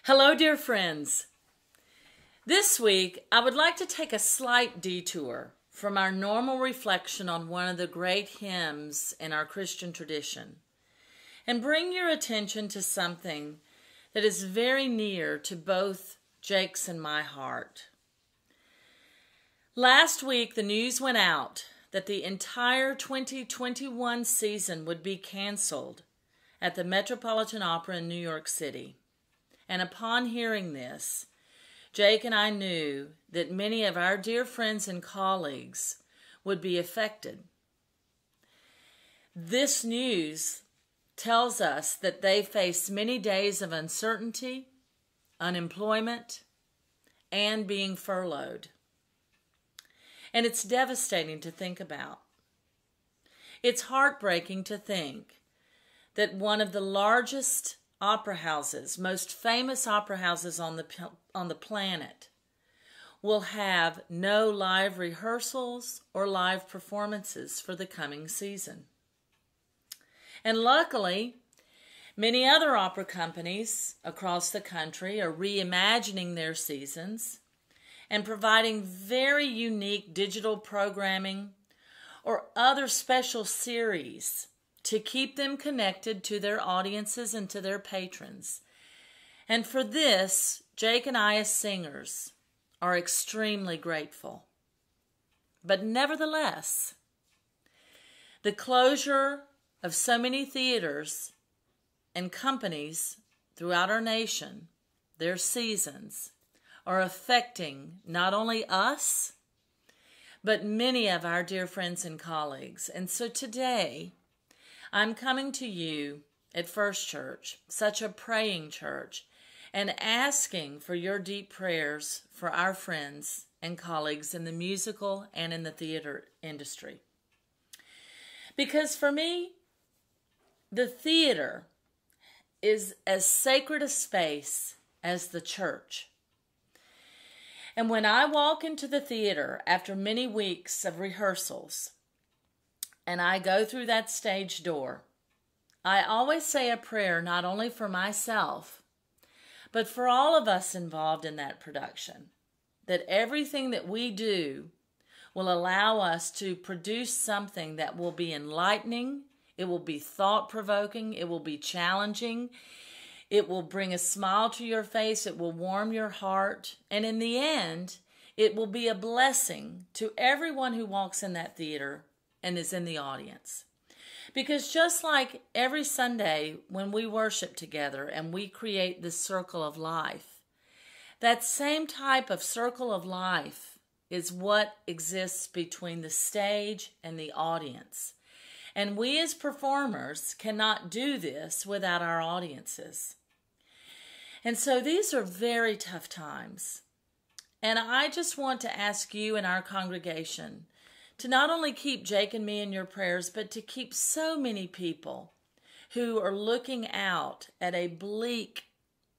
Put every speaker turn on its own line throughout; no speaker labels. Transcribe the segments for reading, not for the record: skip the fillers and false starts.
Hello, dear friends. This week, I would like to take a slight detour from our normal reflection on one of the great hymns in our Christian tradition and bring your attention to something that is very near to both Jake's and my heart. Last week, the news went out that the entire 2021 season would be canceled at the Metropolitan Opera in New York City. And upon hearing this, Jake and I knew that many of our dear friends and colleagues would be affected. This news tells us that they face many days of uncertainty, unemployment, and being furloughed. And it's devastating to think about. It's heartbreaking to think that one of the largest opera houses, most famous opera houses on the planet, will have no live rehearsals or live performances for the coming season. And luckily, many other opera companies across the country are reimagining their seasons and providing very unique digital programming or other special series to keep them connected to their audiences and to their patrons. And for this, Jake and I as singers are extremely grateful. But nevertheless, the closure of so many theaters and companies throughout our nation, their seasons, are affecting not only us, but many of our dear friends and colleagues. And so today, I'm coming to you at First Church, such a praying church, and asking for your deep prayers for our friends and colleagues in the musical and in the theater industry. Because for me, the theater is as sacred a space as the church. And when I walk into the theater after many weeks of rehearsals, and I go through that stage door, I always say a prayer not only for myself, but for all of us involved in that production, that everything that we do will allow us to produce something that will be enlightening, it will be thought-provoking, it will be challenging, it will bring a smile to your face, it will warm your heart, and in the end, it will be a blessing to everyone who walks in that theater and is in the audience. Because just like every Sunday when we worship together and we create this circle of life, that same type of circle of life is what exists between the stage and the audience. And we as performers cannot do this without our audiences. And so these are very tough times. And I just want to ask you and our congregation to not only keep Jake and me in your prayers, but to keep so many people who are looking out at a bleak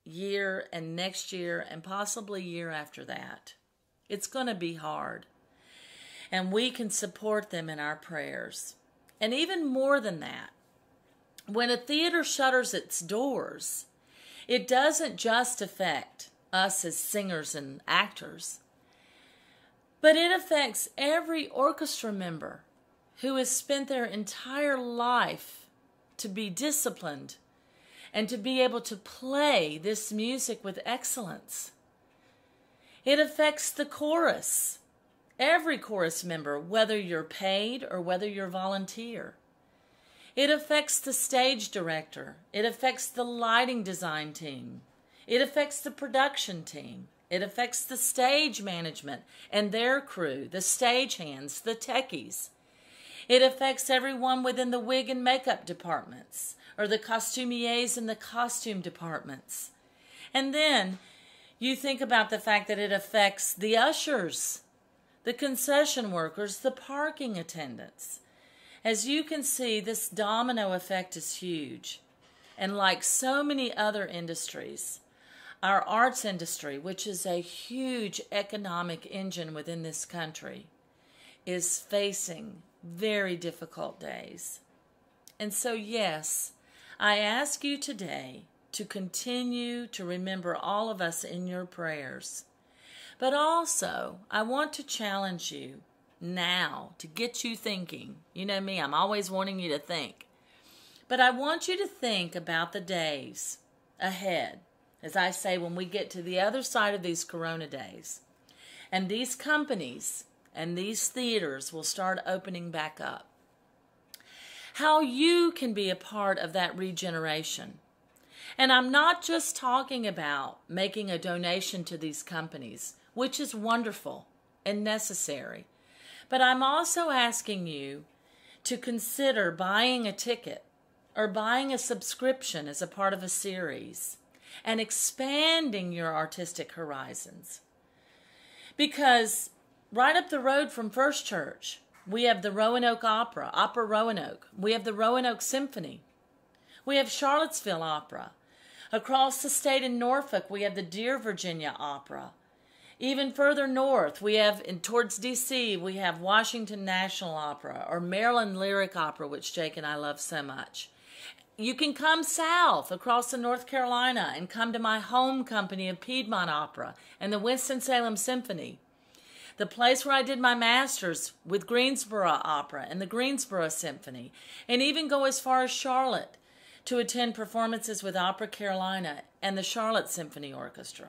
year and next year and possibly year after that. It's going to be hard. And we can support them in our prayers. And even more than that, when a theater shutters its doors, it doesn't just affect us as singers and actors, but it affects every orchestra member who has spent their entire life to be disciplined and to be able to play this music with excellence. It affects the chorus, every chorus member, whether you're paid or whether you're volunteer. It affects the stage director. It affects the lighting design team. It affects the production team. It affects the stage management and their crew, the stagehands, the techies. It affects everyone within the wig and makeup departments or the costumiers in the costume departments. And then you think about the fact that it affects the ushers, the concession workers, the parking attendants. As you can see, this domino effect is huge. And like so many other industries, our arts industry, which is a huge economic engine within this country, is facing very difficult days. And so, yes, I ask you today to continue to remember all of us in your prayers. But also, I want to challenge you now to get you thinking. You know me, I'm always wanting you to think. But I want you to think about the days ahead, as I say, when we get to the other side of these corona days. And these companies and these theaters will start opening back up. How you can be a part of that regeneration. And I'm not just talking about making a donation to these companies, which is wonderful and necessary. But I'm also asking you to consider buying a ticket or buying a subscription as a part of a series and expanding your artistic horizons. Because right up the road from First Church, we have the Roanoke Opera, Opera Roanoke. We have the Roanoke Symphony. We have Charlottesville Opera. Across the state in Norfolk, we have the Dear Virginia Opera. Even further north, we have, towards D.C., we have Washington National Opera or Maryland Lyric Opera, which Jake and I love so much. You can come south across to North Carolina and come to my home company of Piedmont Opera and the Winston-Salem Symphony. The place where I did my master's with Greensboro Opera and the Greensboro Symphony, and even go as far as Charlotte to attend performances with Opera Carolina and the Charlotte Symphony Orchestra.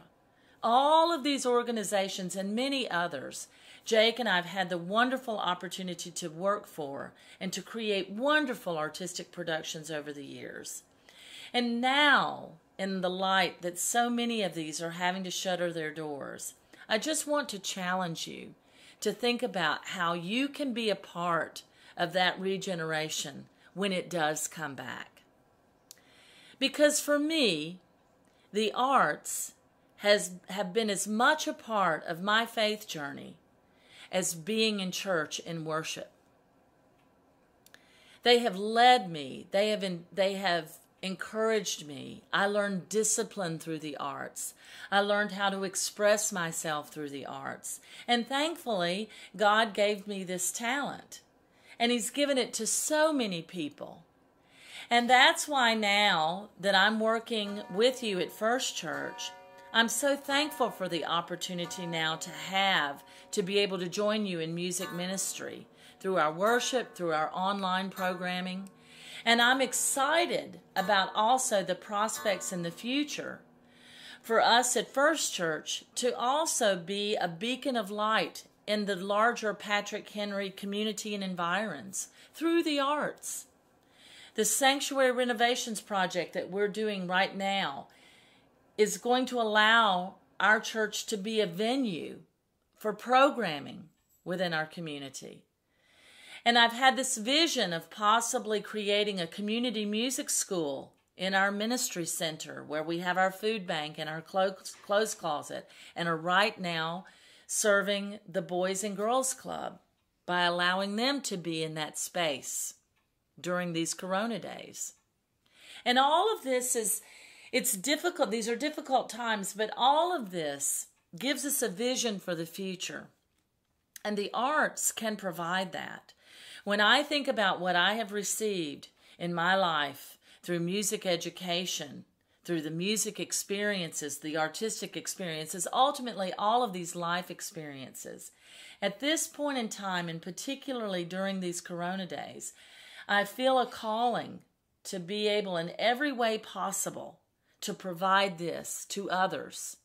All of these organizations and many others, Jake and I have had the wonderful opportunity to work for and to create wonderful artistic productions over the years. And now, in the light that so many of these are having to shutter their doors, I just want to challenge you to think about how you can be a part of that regeneration when it does come back. Because for me, the arts have been as much a part of my faith journey as being in church and worship. They have led me. They have encouraged me. I learned discipline through the arts. I learned how to express myself through the arts. And thankfully, God gave me this talent. And He's given it to so many people. And that's why now that I'm working with you at First Church, I'm so thankful for the opportunity now to be able to join you in music ministry through our worship, through our online programming. And I'm excited about also the prospects in the future for us at First Church to also be a beacon of light in the larger Patrick Henry community and environs through the arts. The sanctuary renovations project that we're doing right now is going to allow our church to be a venue for programming within our community. And I've had this vision of possibly creating a community music school in our ministry center where we have our food bank and our clothes closet and are right now serving the Boys and Girls Club by allowing them to be in that space during these corona days. And all of this it's difficult. These are difficult times, but all of this gives us a vision for the future. And the arts can provide that. When I think about what I have received in my life through music education, through the music experiences, the artistic experiences, ultimately all of these life experiences, at this point in time, and particularly during these corona days, I feel a calling to be able in every way possible to provide this to others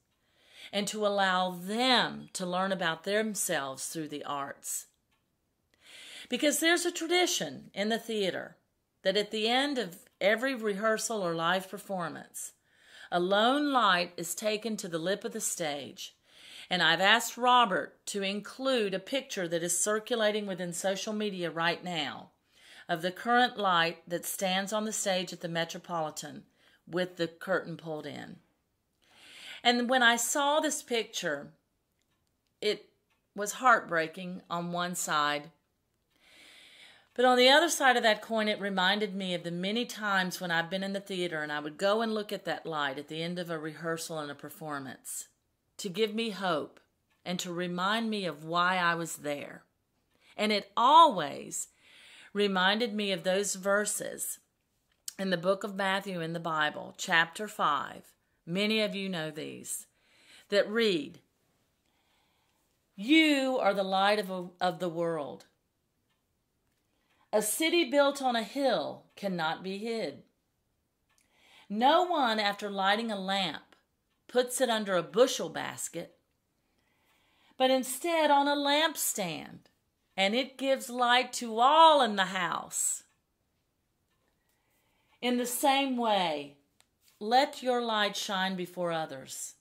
and to allow them to learn about themselves through the arts. Because there's a tradition in the theater that at the end of every rehearsal or live performance, a lone light is taken to the lip of the stage. And I've asked Robert to include a picture that is circulating within social media right now of the current light that stands on the stage at the Metropolitan with the curtain pulled in. And when I saw this picture, it was heartbreaking on one side. But on the other side of that coin, it reminded me of the many times when I've been in the theater and I would go and look at that light at the end of a rehearsal and a performance to give me hope and to remind me of why I was there. And it always reminded me of those verses in the book of Matthew in the Bible, chapter 5. Many of you know these, that read, "You are the light of the world. A city built on a hill cannot be hid. No one, after lighting a lamp, puts it under a bushel basket, but instead on a lampstand, and it gives light to all in the house. In the same way, let your light shine before others,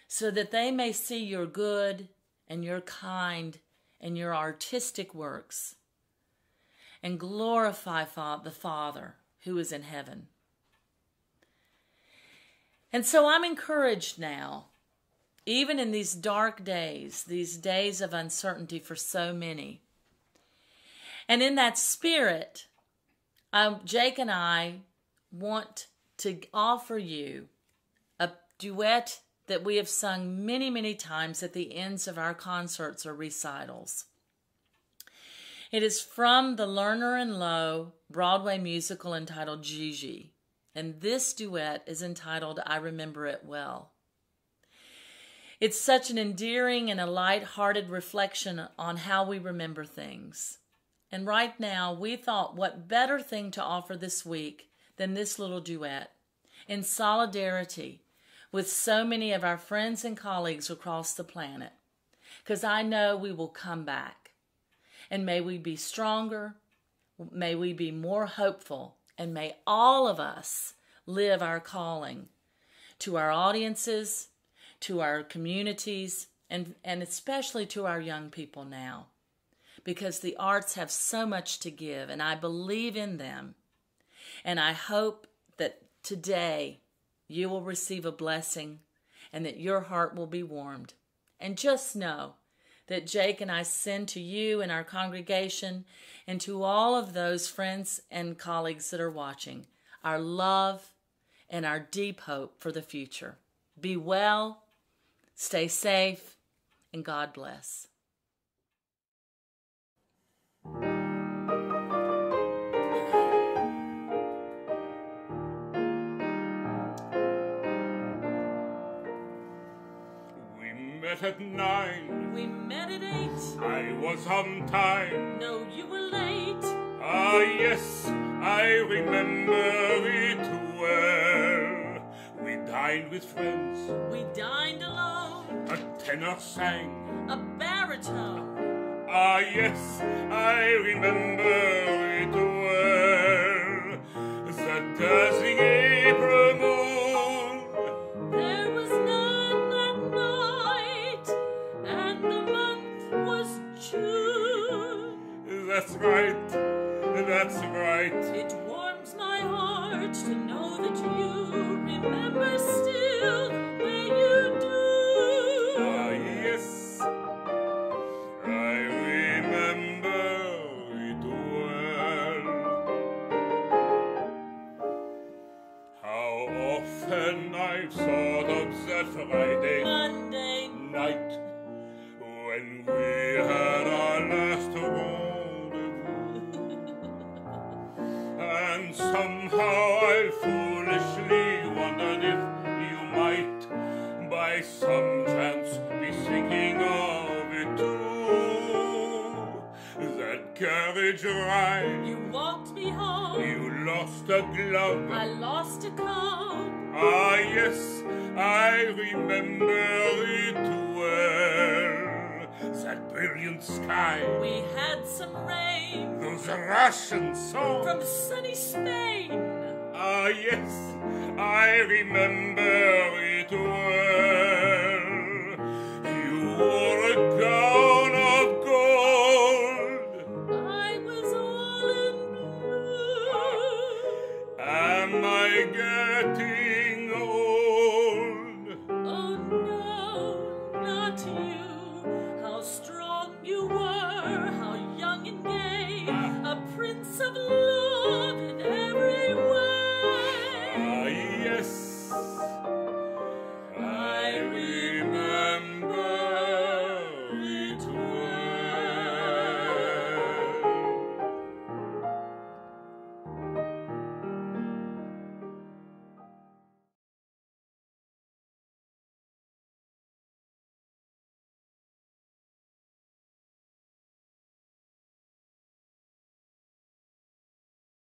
so that they may see your good and your kind and your artistic works, and glorify the Father who is in heaven." And so I'm encouraged now, even in these dark days, these days of uncertainty for so many. And in that spirit, Jake and I want to offer you a duet that we have sung many, many times at the ends of our concerts or recitals. It is from the Lerner and Lowe Broadway musical entitled Gigi, and this duet is entitled I Remember It Well. It's such an endearing and a light-hearted reflection on how we remember things. And right now, we thought what better thing to offer this week than this little duet in solidarity with so many of our friends and colleagues across the planet. Because I know we will come back. And may we be stronger, may we be more hopeful, and may all of us live our calling to our audiences, to our communities, and especially to our young people now. Because the arts have so much to give, and I believe in them. And I hope that today you will receive a blessing and that your heart will be warmed. And just know that Jake and I send to you and our congregation and to all of those friends and colleagues that are watching our love and our deep hope for the future. Be well, stay safe, and God bless.
We met at 9.
We met at 8.
I was on time.
No, you were late.
Ah, yes, I remember it well. We dined with friends.
We dined alone.
A tenor sang.
A baritone.
Ah, yes, I remember it well. The dazzling April moon.
There was none that night, and the month was June.
That's right, that's right.
It warms my heart to know that you remember still the way you do.
Ah, yes, I remember it well. How often I've thought of that Friday
Monday
night when we had our last rendezvous. And somehow I foolishly wondered if you might by some chance be thinking of it too. That carriage ride,
you walked me home.
you lost a glove.
I lost a coat.
Ah, yes, I remember it well. That brilliant sky,
We had some rain
those Russian songs.
from sunny Spain.
Ah, yes, I remember it well. You wore a gown of gold.
I was all in blue.
Am I getting